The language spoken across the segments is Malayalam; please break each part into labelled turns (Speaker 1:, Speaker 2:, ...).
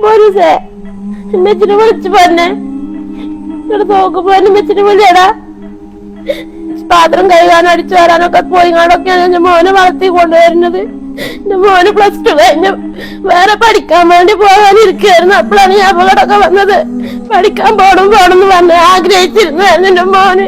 Speaker 1: മോനുസേ മെച്ചിനെ വിളിച്ചു പറഞ്ഞേ നോക്കുമ്പോ മെച്ചിനെ വിളിയടാ പാത്രം കഴുകാൻ അടിച്ചു വരാനൊക്കെ പോയിങ്ങാണ്ടൊക്കെയാണ് എന്റെ മോനെ വളർത്തി കൊണ്ടുവരുന്നത്. എന്റെ മോന് +2 കഴിഞ്ഞു വേറെ പഠിക്കാൻ വേണ്ടി പോകാനിരിക്കുകയായിരുന്നു. അപ്പോഴാണ് ഈ അപകടമൊക്കെ വന്നത്. പഠിക്കാൻ പോണെന്ന് പറഞ്ഞ് ആഗ്രഹിച്ചിരുന്നായിരുന്നു എന്റെ മോന്.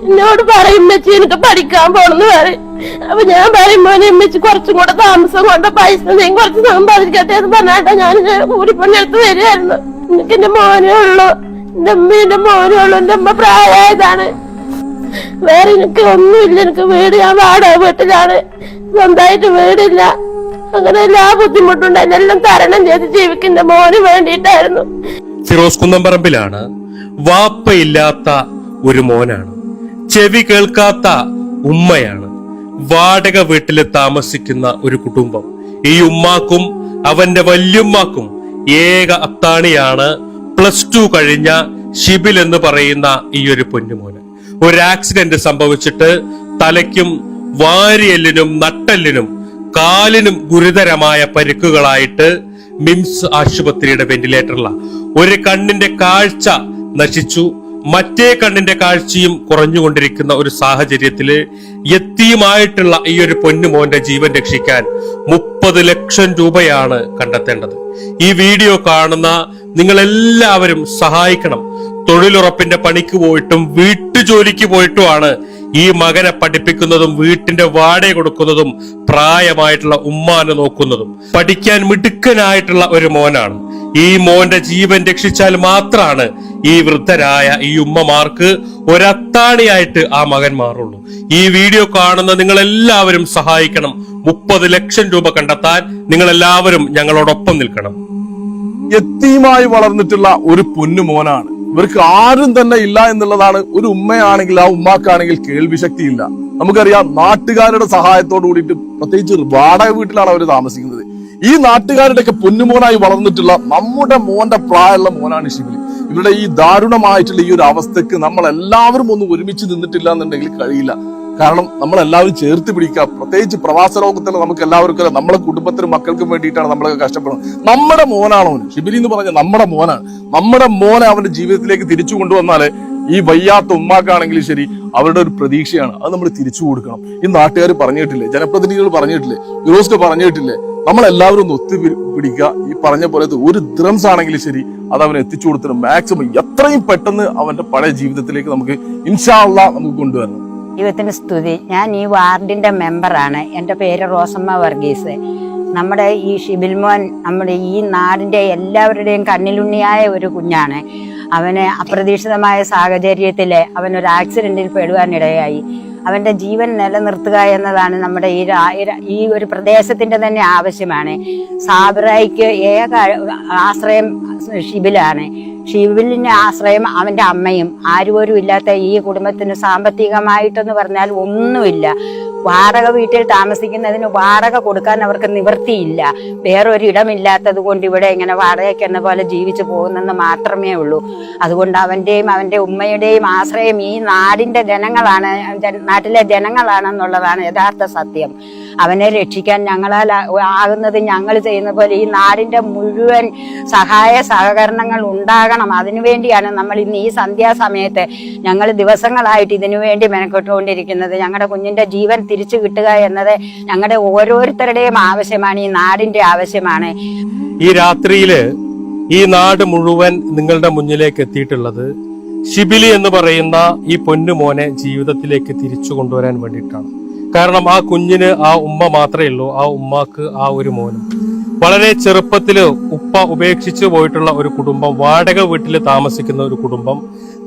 Speaker 1: എന്നോട് പറയും മെച്ചി എനിക്ക് പഠിക്കാൻ പോണെന്ന് പറയും. അപ്പൊ ഞാൻ പറയും മോനെ മെച്ചി കുറച്ചും കൂടെ താമസം കൊണ്ട് പൈസ കുറച്ച് സമ്പാദിക്കട്ടെ എന്ന് പറഞ്ഞാട്ടാ ഞാൻ കൂലിപ്പണിയെടുത്ത് വരികയായിരുന്നു. എനിക്ക് എന്റെ മോനേ ഉള്ളു, എന്റെ അമ്മേന്റെ മോനേ ഉള്ളു. എന്റെ അമ്മ പ്രായമായതാണ്. വേറെ എനിക്ക് ഒന്നുമില്ല. എനിക്ക് വീട് ഞാൻ വാടക വീട്ടിലാണ്, സ്വന്തമായിട്ട് വീടില്ല. അങ്ങനെ എല്ലാ ബുദ്ധിമുട്ടുണ്ട് എല്ലാം തരണം ചെയ്ത് ജീവിക്കുന്ന മോന് വേണ്ടിയിട്ടായിരുന്നു.
Speaker 2: ഫിറോസ് കുന്നംപറമ്പിലാണ് വാപ്പയില്ലാത്ത ഒരു മോനാണ്, ചെവി കേൾക്കാത്ത ഉമ്മയാണ്, വാടക വീട്ടില് താമസിക്കുന്ന ഒരു കുടുംബം. ഈ ഉമ്മാക്കും അവന്റെ വല്യുമ്മാക്കും ഏക അത്താണിയാണ് +2 കഴിഞ്ഞ ഷിബിൽ എന്ന് പറയുന്ന ഈ ഒരു പൊന്നുമോന്. ഒരു ആക്സിഡന്റ് സംഭവിച്ചിട്ട് തലയ്ക്കും വാരിയെല്ലിനും നട്ടെല്ലിനും കാലിനും ഗുരുതരമായ പരിക്കുകളായിട്ട് മിംസ് ആശുപത്രിയുടെ വെന്റിലേറ്ററിലാണ്. ഒരു കണ്ണിന്റെ കാഴ്ച നശിച്ചു, മറ്റേ കണ്ണിന്റെ കാഴ്ചയും കുറഞ്ഞുകൊണ്ടിരിക്കുന്ന ഒരു സാഹചര്യത്തില് യത്തീമായിട്ടുള്ള ഈ ഒരു പൊന്നുമോന്റെ ജീവൻ രക്ഷിക്കാൻ 30 ലക്ഷം രൂപയാണ് കണ്ടെത്തേണ്ടത്. ഈ വീഡിയോ കാണുന്ന നിങ്ങൾ എല്ലാവരും സഹായിക്കണം. തൊഴിലുറപ്പിന്റെ പണിക്ക് പോയിട്ടും വീട്ടുജോലിക്ക് പോയിട്ടുമാണ് ഈ മകനെ പഠിപ്പിക്കുന്നതും വീട്ടിന്റെ വാടക കൊടുക്കുന്നതും പ്രായമായിട്ടുള്ള ഉമ്മാനെ നോക്കുന്നതും. പഠിക്കാൻ മിടുക്കനായിട്ടുള്ള ഒരു മോനാണ്. ഈ മോന്റെ ജീവൻ രക്ഷിച്ചാൽ മാത്രമാണ് ഈ വൃദ്ധരായ ഈ ഉമ്മമാർക്ക് ഒരത്താണിയായിട്ട് ആ മകൻ മാറുള്ളൂ. ഈ വീഡിയോ കാണുന്ന നിങ്ങൾ എല്ലാവരും സഹായിക്കണം. 30 ലക്ഷം രൂപ കണ്ടെത്താൻ നിങ്ങൾ എല്ലാവരും ഞങ്ങളോടൊപ്പം നിൽക്കണം.
Speaker 3: യത്തീമായി വളർന്നിട്ടുള്ള ഒരു പൊന്നുമോനാണ്. ഇവർക്ക് ആരും തന്നെ ഇല്ല എന്നുള്ളതാണ്. ഒരു ഉമ്മയാണെങ്കിൽ ആ ഉമ്മാക്കാണെങ്കിൽ കേൾവി ശക്തി ഇല്ല. നമുക്കറിയാം, നാട്ടുകാരുടെ സഹായത്തോട് കൂടിയിട്ട്, പ്രത്യേകിച്ച് വാടക വീട്ടിലാണ് അവർ താമസിക്കുന്നത്. ഈ നാട്ടുകാരുടെയൊക്കെ പൊന്നുമോനായി വളർന്നിട്ടുള്ള നമ്മുടെ മോന്റെ പ്രായമുള്ള മോനാണ് ഷിബിലി. ഇവരുടെ ഈ ദാരുണമായിട്ടുള്ള ഈ ഒരു അവസ്ഥക്ക് നമ്മൾ എല്ലാവരും ഒന്ന് ഒരുമിച്ച് നിന്നിട്ടില്ല എന്നുണ്ടെങ്കിൽ കഴിയില്ല. കാരണം നമ്മളെല്ലാവരും ചേർത്ത് പിടിക്കുക. പ്രത്യേകിച്ച് പ്രവാസ ലോകത്തിൽ നമുക്ക് എല്ലാവർക്കും നമ്മുടെ കുടുംബത്തിനും മക്കൾക്കും വേണ്ടിയിട്ടാണ് നമ്മളൊക്കെ കഷ്ടപ്പെടുന്നത്. നമ്മുടെ മോനാണ് ഷിബിലി എന്ന് പറഞ്ഞാൽ നമ്മുടെ മോനാണ്. നമ്മുടെ മോനെ അവന്റെ ജീവിതത്തിലേക്ക് തിരിച്ചു കൊണ്ടുവന്നാല് ഈ വയ്യാത്ത ഉമ്മാക്കാണെങ്കിലും ശരി അവരുടെ ഒരു പ്രതീക്ഷയാണ്. അത് നമ്മൾ തിരിച്ചു കൊടുക്കണം. ഈ നാട്ടുകാർ പറഞ്ഞിട്ടില്ലേ, ജനപ്രതിനിധികൾ പറഞ്ഞിട്ടില്ലേ, ഫിറോസ് പറഞ്ഞിട്ടില്ലേ, നമ്മളെല്ലാവരും ഒന്ന് ഒത്തുപിടിക്കുക. ഈ പറഞ്ഞ പോലത്തെ ഒരു ദ്രംസ് ആണെങ്കിലും ശരി അത് അവന് എത്തിച്ചു കൊടുത്തിട്ട് മാക്സിമം എത്രയും പെട്ടെന്ന് അവന്റെ പഴയ ജീവിതത്തിലേക്ക് നമുക്ക് ഇൻഷാ അല്ലാഹ് നമുക്ക് കൊണ്ടുവരണം.
Speaker 4: ദൈവത്തിന് സ്തുതി. ഞാൻ ഈ വാർഡിന്റെ മെമ്പറാണ്. എൻ്റെ പേര് റോസമ്മ വർഗീസ്. നമ്മുടെ ഈ ഷിബിൽമോൻ നമ്മുടെ ഈ നാടിന്റെ എല്ലാവരുടെയും കണ്ണിലുണ്ണിയായ ഒരു കുഞ്ഞാണ്. അവന് അപ്രതീക്ഷിതമായ സാഹചര്യത്തിൽ അവനൊരു ആക്സിഡന്റിൽ പെടുവാനിടയായി. അവന്റെ ജീവൻ നിലനിർത്തുക എന്നതാണ് നമ്മുടെ ഈ ഒരു പ്രദേശത്തിന്റെ തന്നെ ആവശ്യമാണ്. സാബിറായിക്ക് ഏക ആശ്രയം ഷിബിലാണ്. ഷിബിലിന്റെ ആശ്രയം അവന്റെ അമ്മയും. ആരുപോലും ഇല്ലാത്ത ഈ കുടുംബത്തിന് സാമ്പത്തികമായിട്ടെന്ന് പറഞ്ഞാൽ ഒന്നുമില്ല. വാടക വീട്ടിൽ താമസിക്കുന്നതിന് വാടക കൊടുക്കാൻ അവർക്ക് നിവൃത്തിയില്ല. വേറൊരു ഇടമില്ലാത്തത് കൊണ്ട് ഇവിടെ ഇങ്ങനെ വാടകയ്ക്ക് എന്ന പോലെ ജീവിച്ചു പോകുന്നെന്ന് മാത്രമേ ഉള്ളൂ. അതുകൊണ്ട് അവന്റെയും അവന്റെ ഉമ്മയുടെയും ആശ്രയം ഈ നാടിന്റെ ജനങ്ങളാണ്, നാട്ടിലെ ജനങ്ങളാണെന്നുള്ളതാണ് യഥാർത്ഥ സത്യം. അവനെ രക്ഷിക്കാൻ ഞങ്ങളാൽ ആകുന്നത് ഞങ്ങൾ ചെയ്യുന്ന പോലെ ഈ നാടിന്റെ മുഴുവൻ സഹായ സഹകരണങ്ങൾ ഉണ്ടാകണം. അതിനുവേണ്ടിയാണ് നമ്മൾ ഇന്ന് ഈ സന്ധ്യാസമയത്ത് ഞങ്ങൾ ദിവസങ്ങളായിട്ട് ഇതിനുവേണ്ടി മെനക്കെട്ടുകൊണ്ടിരിക്കുന്നത്. ഞങ്ങളുടെ കുഞ്ഞിന്റെ ജീവൻ തിരിച്ചു കിട്ടുക എന്നത് ഞങ്ങളുടെ ഓരോരുത്തരുടെയും ആവശ്യമാണ്, ഈ നാടിന്റെ ആവശ്യമാണ്.
Speaker 2: ഈ രാത്രിയില് ഈ നാട് മുഴുവൻ നിങ്ങളുടെ മുന്നിലേക്ക് എത്തിയിട്ടുള്ളത് ഷിബിലി എന്ന് പറയുന്ന ഈ പൊന്നുമോനെ ജീവിതത്തിലേക്ക് തിരിച്ചു കൊണ്ടുവരാൻ വേണ്ടിയിട്ടാണ്. കാരണം ആ കുഞ്ഞിന് ആ ഉമ്മ മാത്രമേ ഉള്ളൂ, ആ ഉമ്മാക്ക് ആ ഒരു മോനും. വളരെ ചെറുപ്പത്തില് ഉപ്പ ഉപേക്ഷിച്ചു പോയിട്ടുള്ള ഒരു കുടുംബം, വാടക വീട്ടിൽ താമസിക്കുന്ന ഒരു കുടുംബം,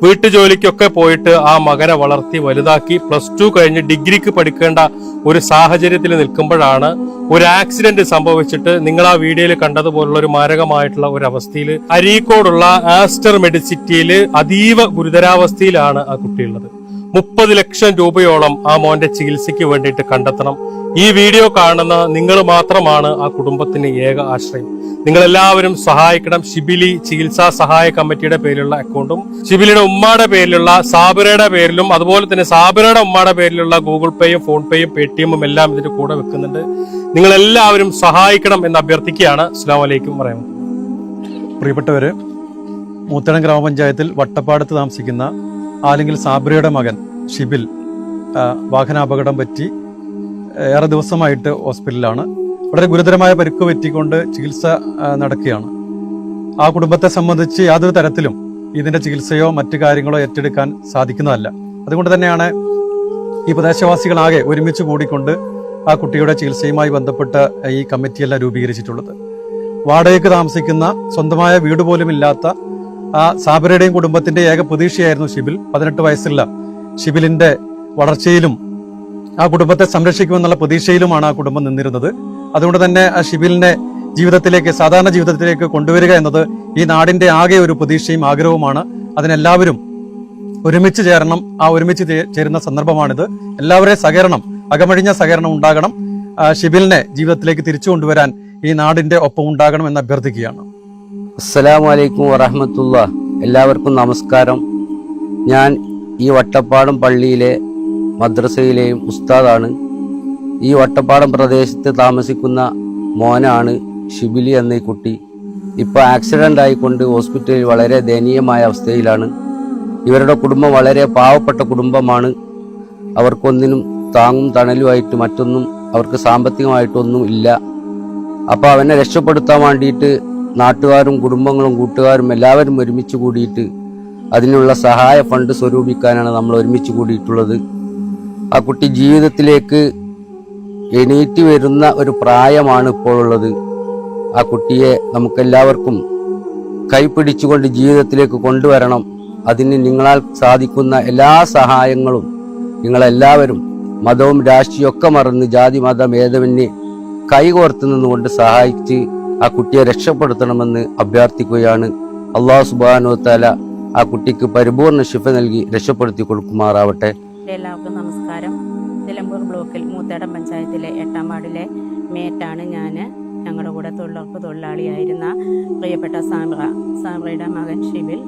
Speaker 2: വീട്ടുജോലിക്കൊക്കെ പോയിട്ട് ആ മകനെ വളർത്തി വലുതാക്കി +2 കഴിഞ്ഞ് ഡിഗ്രിക്ക് പഠിക്കേണ്ട ഒരു സാഹചര്യത്തിൽ നിൽക്കുമ്പോഴാണ് ഒരു ആക്സിഡന്റ് സംഭവിച്ചിട്ട് നിങ്ങൾ ആ വീഡിയോയിൽ കണ്ടതുപോലുള്ള ഒരു മാരകമായിട്ടുള്ള ഒരു അവസ്ഥയിൽ അരീക്കോടുള്ള ആസ്റ്റർ മെഡിസിറ്റിയിൽ അതീവ ഗുരുതരാവസ്ഥയിലാണ് ആ കുട്ടിയുള്ളത്. 30 ലക്ഷം രൂപയോളം ആ മോന്റെ ചികിത്സയ്ക്ക് വേണ്ടിയിട്ട് കണ്ടെത്തണം. ഈ വീഡിയോ കാണുന്ന നിങ്ങൾ മാത്രമാണ് ആ കുടുംബത്തിന് ഏക ആശ്രയം. നിങ്ങൾ എല്ലാവരും സഹായിക്കണം. ഷിബിലി ചികിത്സാ സഹായ കമ്മിറ്റിയുടെ പേരിലുള്ള അക്കൗണ്ടും ഷിബിലിയുടെ ഉമ്മയുടെ പേരിലുള്ള സാബിറയുടെ പേരിലും അതുപോലെ തന്നെ സാബിറയുടെ ഉമ്മയുടെ പേരിലുള്ള ഗൂഗിൾ പേയും ഫോൺ പേയും പേടിഎമ്മും എല്ലാം ഇതിന്റെ കൂടെ വെക്കുന്നുണ്ട്. നിങ്ങൾ എല്ലാവരും സഹായിക്കണം എന്ന് അഭ്യർത്ഥിക്കുകയാണ്. അസ്സലാമു അലൈക്കും വറഹ്മത്തുള്ളാഹി.
Speaker 5: പ്രിയപ്പെട്ടവർ, മൂത്തടം ഗ്രാമപഞ്ചായത്തിൽ വട്ടപ്പാടത്ത് താമസിക്കുന്ന ആലെങ്കിൽ സാബ്രയുടെ മകൻ ഷിബിൽ വാഹനാപകടം പറ്റി ഏറെ ദിവസമായിട്ട് ഹോസ്പിറ്റലിലാണ്. വളരെ ഗുരുതരമായ പരിക്ക് പറ്റിക്കൊണ്ട് ചികിത്സ നടക്കുകയാണ്. ആ കുടുംബത്തെ സംബന്ധിച്ച് യാതൊരു തരത്തിലും ഇതിന്റെ ചികിത്സയോ മറ്റു കാര്യങ്ങളോ ഏറ്റെടുക്കാൻ സാധിക്കുന്നതല്ല. അതുകൊണ്ട് തന്നെയാണ് ഈ പ്രദേശവാസികളാകെ ഒരുമിച്ച് കൂടിക്കൊണ്ട് ആ കുട്ടിയുടെ ചികിത്സയുമായി ബന്ധപ്പെട്ട ഈ കമ്മിറ്റിയെല്ലാം രൂപീകരിച്ചിട്ടുള്ളത്. വാടകയ്ക്ക് താമസിക്കുന്ന സ്വന്തമായ വീട് പോലും ഇല്ലാത്ത ആ സാബരയുടെയും കുടുംബത്തിന്റെ ഏക പ്രതീക്ഷയായിരുന്നു ഷിബിൽ. 18 വയസ്സുള്ള ഷിബിലിന്റെ വളർച്ചയിലും ആ കുടുംബത്തെ സംരക്ഷിക്കുമെന്നുള്ള പ്രതീക്ഷയിലുമാണ് ആ കുടുംബം നിന്നിരുന്നത്. അതുകൊണ്ട് തന്നെ ആ ഷിബിലിനെ ജീവിതത്തിലേക്ക്, സാധാരണ ജീവിതത്തിലേക്ക് കൊണ്ടുവരിക എന്നത് ഈ നാടിന്റെ ആകെ ഒരു പ്രതീക്ഷയും ആഗ്രഹവുമാണ്. അതിനെല്ലാവരും ഒരുമിച്ച് ചേരണം. ആ ഒരുമിച്ച് ചേരുന്ന സന്ദർഭമാണിത്. എല്ലാവരുടെയും സഹകരണം, അകമഴിഞ്ഞ സഹകരണം ഉണ്ടാകണം. ഷിബിലിനെ ജീവിതത്തിലേക്ക് തിരിച്ചു കൊണ്ടുവരാൻ ഈ നാടിന്റെ ഒപ്പം ഉണ്ടാകണം എന്ന് അഭ്യർത്ഥിക്കുകയാണ്.
Speaker 6: അസ്സലാമു അലൈക്കും വറഹ്മത്തുള്ളാഹി. എല്ലാവർക്കും നമസ്കാരം. ഞാൻ ഈ വട്ടപ്പാടം പള്ളിയിലെ മദ്രസയിലെയും ഉസ്താദാണ്. ഈ വട്ടപ്പാടം പ്രദേശത്ത് താമസിക്കുന്ന മോനാണ് ഷിബിലി എന്ന ഈ കുട്ടി. ഇപ്പോൾ ആക്സിഡന്റ് ആയിക്കൊണ്ട് ഹോസ്പിറ്റലിൽ വളരെ ദയനീയമായ അവസ്ഥയിലാണ്. ഇവരുടെ കുടുംബം വളരെ പാവപ്പെട്ട കുടുംബമാണ്. അവർക്കൊന്നിനും താങ്ങും തണലുമായിട്ട് മറ്റൊന്നും അവർക്ക് സാമ്പത്തികമായിട്ടൊന്നും ഇല്ല. അപ്പോൾ അവനെ രക്ഷപ്പെടുത്താൻ വേണ്ടിയിട്ട് നാട്ടുകാരും കുടുംബങ്ങളും കൂട്ടുകാരും എല്ലാവരും ഒരുമിച്ച് കൂടിയിട്ട് അതിനുള്ള സഹായ ഫണ്ട് സ്വരൂപിക്കാനാണ് നമ്മൾ ഒരുമിച്ച് കൂടിയിട്ടുള്ളത്. ആ കുട്ടി ജീവിതത്തിലേക്ക് എണീറ്റ് വരുന്ന ഒരു പ്രായമാണ് ഇപ്പോഴുള്ളത്. ആ കുട്ടിയെ നമുക്കെല്ലാവർക്കും കൈപിടിച്ചുകൊണ്ട് ജീവിതത്തിലേക്ക് കൊണ്ടുവരണം. അതിന് നിങ്ങളാൽ സാധിക്കുന്ന എല്ലാ സഹായങ്ങളും നിങ്ങളെല്ലാവരും മതവും രാഷ്ട്രീയവും ഒക്കെ മറന്ന് ജാതി മത ഭേദമന്യേ കൈകോർത്ത് നിന്നുകൊണ്ട് സഹായിച്ച് ആ കുട്ടിയെ രക്ഷപ്പെടുത്തണമെന്ന് അഭ്യർത്ഥിക്കുകയാണ്. അല്ലാഹു സുബ്ഹാനഹു വ തആല ആ കുട്ടിക്ക് പരിപൂർണ ശിഫ നൽകി രക്ഷപ്പെടുത്തി കൊടുക്കുമാറാവട്ടെ.
Speaker 7: എല്ലാവർക്കും നമസ്കാരം. നിലമ്പൂർ ബ്ലോക്കിൽ മൂത്തേടം പഞ്ചായത്തിലെ 8ാം വാർഡിലെ മേറ്റാണ് ഞാൻ. ഞങ്ങളുടെ കൂടെ തൊഴിലുറപ്പ് തൊഴിലാളിയായിരുന്ന പ്രിയപ്പെട്ട സാമ്രയുടെ മകൻ ഷിബിൽ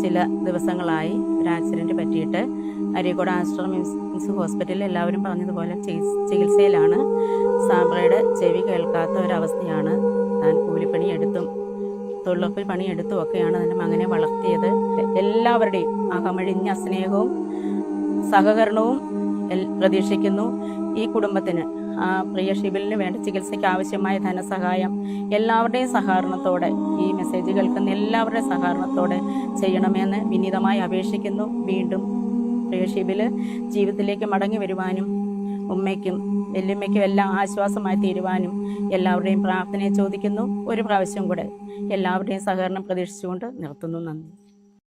Speaker 7: ചില ദിവസങ്ങളായി ഒരു ആക്സിഡന്റ് പറ്റിയിട്ട് അരീക്കോട് ആസ്റ്റർ മിംസ് ഹോസ്പിറ്റലിൽ എല്ലാവരും പറഞ്ഞതുപോലെ ചികിത്സയിലാണ്. സാമ്രയുടെ ചെവി കേൾക്കാത്ത ഒരവസ്ഥയാണ്. താൻ കൂലിപ്പണിയെടുത്തും തൊഴിലുറപ്പിൽ പണിയെടുത്തും ഒക്കെയാണ് തൻ്റെ മകനെ വളർത്തിയത്. എല്ലാവരുടെയും അകമഴിഞ്ഞ സ്നേഹവും സഹകരണവും പ്രതീക്ഷിക്കുന്നു. ഈ കുടുംബത്തിന് ആ പ്രിയ ഷിബിലിന് വേണ്ട ചികിത്സയ്ക്ക് ആവശ്യമായ ധനസഹായം എല്ലാവരുടെയും സഹകരണത്തോടെ, ഈ മെസ്സേജ് കേൾക്കുന്ന എല്ലാവരുടെയും സഹകരണത്തോടെ ചെയ്യണമെന്ന് വിനീതമായി അപേക്ഷിക്കുന്നു. വീണ്ടും പ്രിയ ഷിബിൽ ജീവിതത്തിലേക്ക് മടങ്ങി വരുവാനും ഉമ്മയ്ക്കും വല്യമ്മയ്ക്കും എല്ലാം ആശ്വാസമായി തീരുവാനും എല്ലാവരുടെയും പ്രാർത്ഥനയെ ചോദിക്കുന്നു. ഒരു പ്രാവശ്യം കൂടെ എല്ലാവരുടെയും സഹകരണം പ്രതീക്ഷിച്ചുകൊണ്ട് നിർത്തുന്നു. നന്ദി.